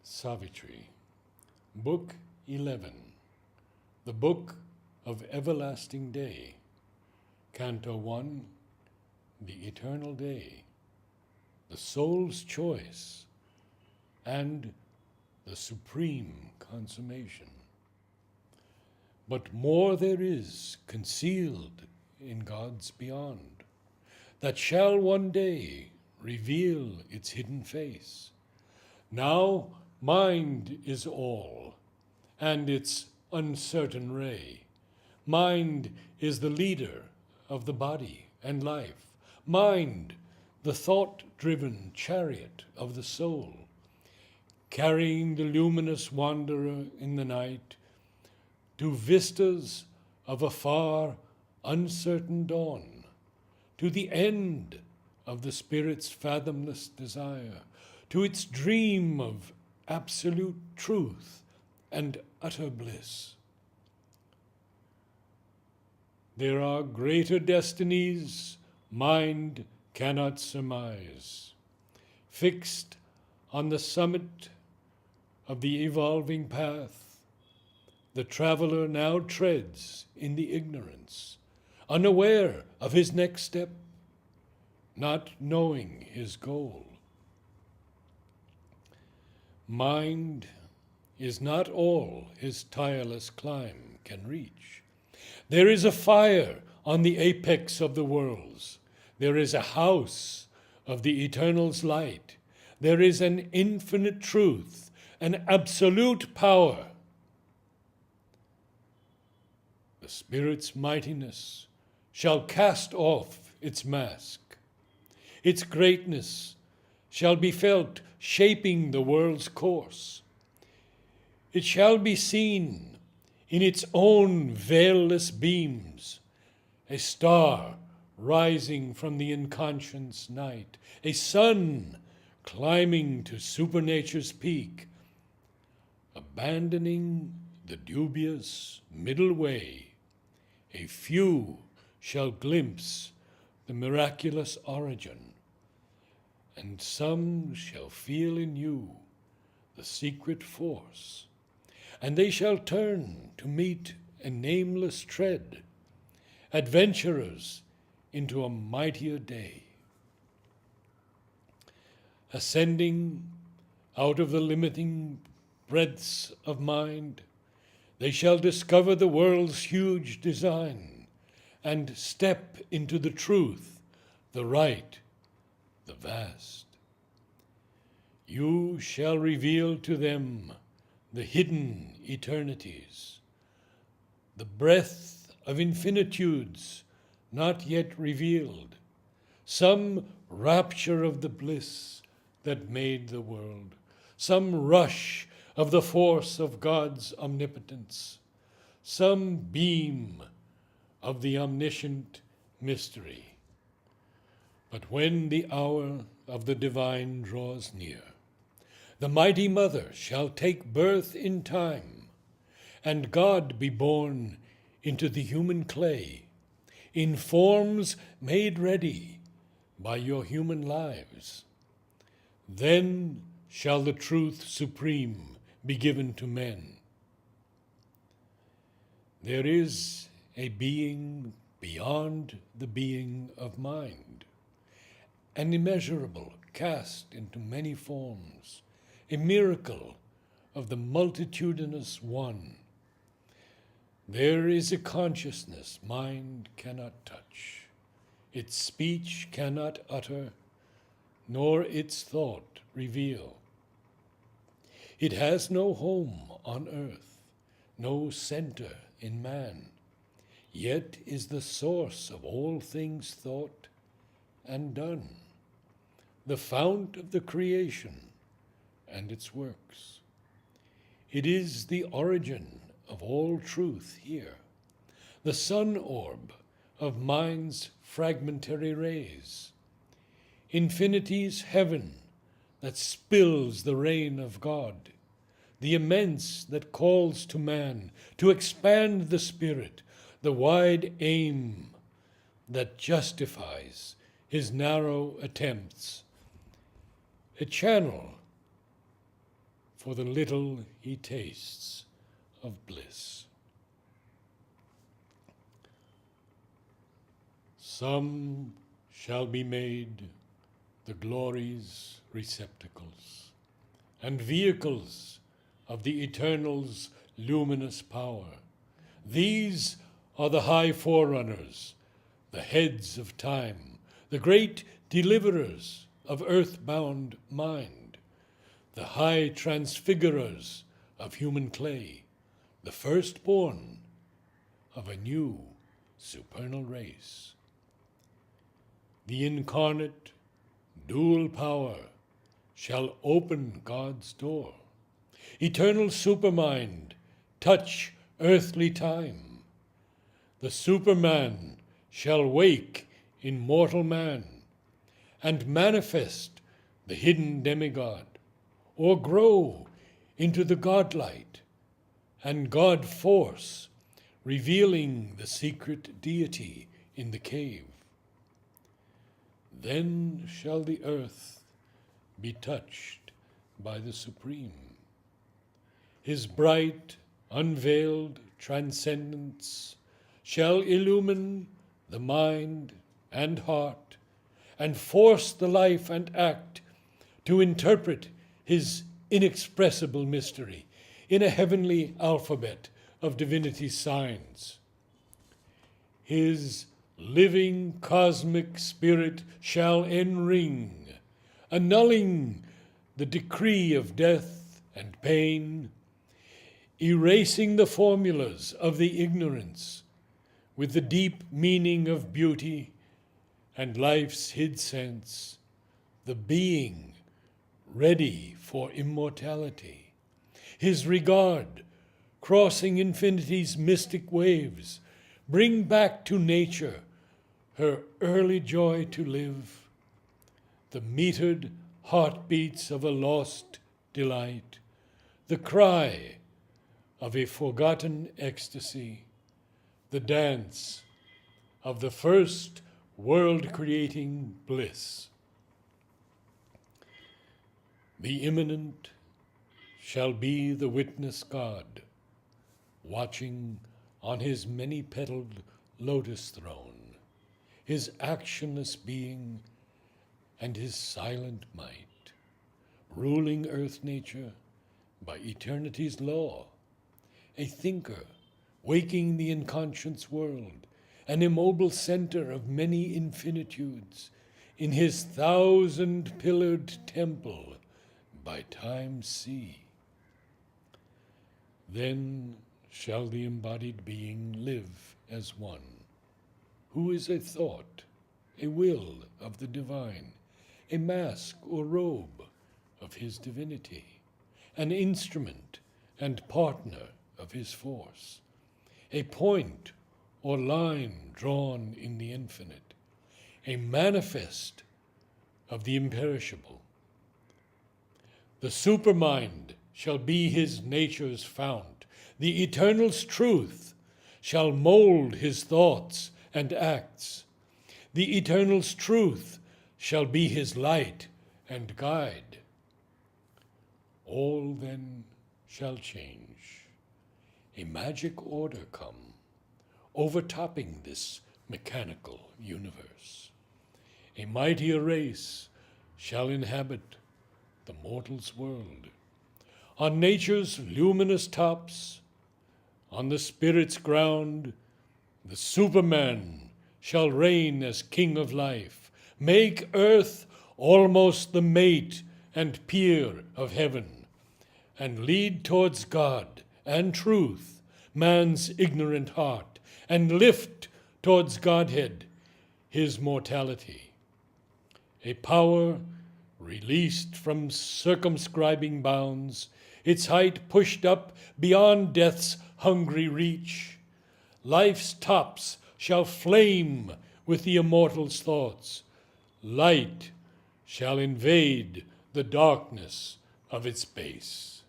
Savitri, Book 11, The Book of Everlasting Day, Canto 1, The Eternal Day, The Soul's Choice, and the Supreme Consummation. But more there is concealed in God's beyond, that shall one day reveal its hidden face. Now mind is all, and its uncertain ray. Mind is the leader of the body and life. Mind, the thought-driven chariot of the soul, carrying the luminous wanderer in the night to vistas of a far, uncertain dawn, to the end of the spirit's fathomless desire, to its dream of absolute truth and utter bliss. There are greater destinies mind cannot surmise. Fixed on the summit of the evolving path, the traveler now treads in the ignorance, unaware of his next step, not knowing his goal. Mind is not all his tireless climb can reach. There is a fire on the apex of the worlds. There is a house of the eternal's light. There is an infinite truth, an absolute power. The Spirit's mightiness shall cast off its mask. Its greatness shall be felt shaping the world's course. It shall be seen in its own veilless beams, a star rising from the unconscious night, a sun climbing to supernature's peak, abandoning the dubious middle way. A few shall glimpse the miraculous origin, and some shall feel in you the secret force, and they shall turn to meet a nameless tread, adventurers into a mightier day. Ascending out of the limiting breadths of mind, they shall discover the world's huge design and step into the truth, the right, the vast. You shall reveal to them the hidden eternities, the breadth of infinitudes not yet revealed, some rapture of the bliss that made the world, some rush of the force of God's omnipotence, some beam of the omniscient mystery. But when the hour of the divine draws near, the mighty mother shall take birth in time, and God be born into the human clay, in forms made ready by your human lives. Then shall the truth supreme be given to men. There is a being beyond the being of mind, an immeasurable cast into many forms, a miracle of the multitudinous one. There is a consciousness mind cannot touch, its speech cannot utter, nor its thought reveal. It has no home on earth, no center in man, yet is the source of all things thought and done, the fount of the creation and its works. It is the origin of all truth here, the sun orb of mind's fragmentary rays, infinity's heaven that spills the rain of God, the immense that calls to man to expand the spirit, the wide aim that justifies his narrow attempts, a channel for the little he tastes of bliss. Some shall be made the glory's receptacles and vehicles of the Eternal's luminous power. These are the high forerunners, the heads of time, the great deliverers of earthbound mind, the high transfigurers of human clay, the firstborn of a new supernal race. The incarnate dual power shall open God's door. Eternal supermind touch earthly time. The Superman shall wake in mortal man and manifest the hidden demigod, or grow into the godlight and God force, revealing the secret deity in the cave. Then shall the earth be touched by the Supreme. His bright, unveiled transcendence shall illumine the mind and heart, and force the life and act to interpret his inexpressible mystery in a heavenly alphabet of divinity's signs. His living cosmic spirit shall enring, annulling the decree of death and pain, erasing the formulas of the ignorance with the deep meaning of beauty and life's hid sense, the being ready for immortality. His regard, crossing infinity's mystic waves, bring back to nature her early joy to live, the metered heartbeats of a lost delight, the cry of a forgotten ecstasy, the dance of the first world-creating bliss. The immanent shall be the witness God, watching on his many-petaled lotus throne, his actionless being and his silent might, ruling earth nature by eternity's law, a thinker waking the inconscious world, an immobile center of many infinitudes, in his thousand-pillared temple by time's sea. Then shall the embodied being live as one, who is a thought, a will of the divine, a mask or robe of his divinity, an instrument and partner of his force, a point or line drawn in the infinite, a manifest of the imperishable. The supermind shall be his nature's fount. The eternal's truth shall mold his thoughts and acts. The eternal's truth shall be his light and guide. All then shall change. A magic order come, overtopping this mechanical universe. A mightier race shall inhabit the mortal's world. On nature's luminous tops, on the spirit's ground, the Superman shall reign as king of life, make earth almost the mate and peer of heaven, and lead towards God and truth man's ignorant heart, and lift towards Godhead his mortality. A power released from circumscribing bounds, its height pushed up beyond death's hungry reach. Life's tops shall flame with the immortal's thoughts. Light shall invade the darkness of its base.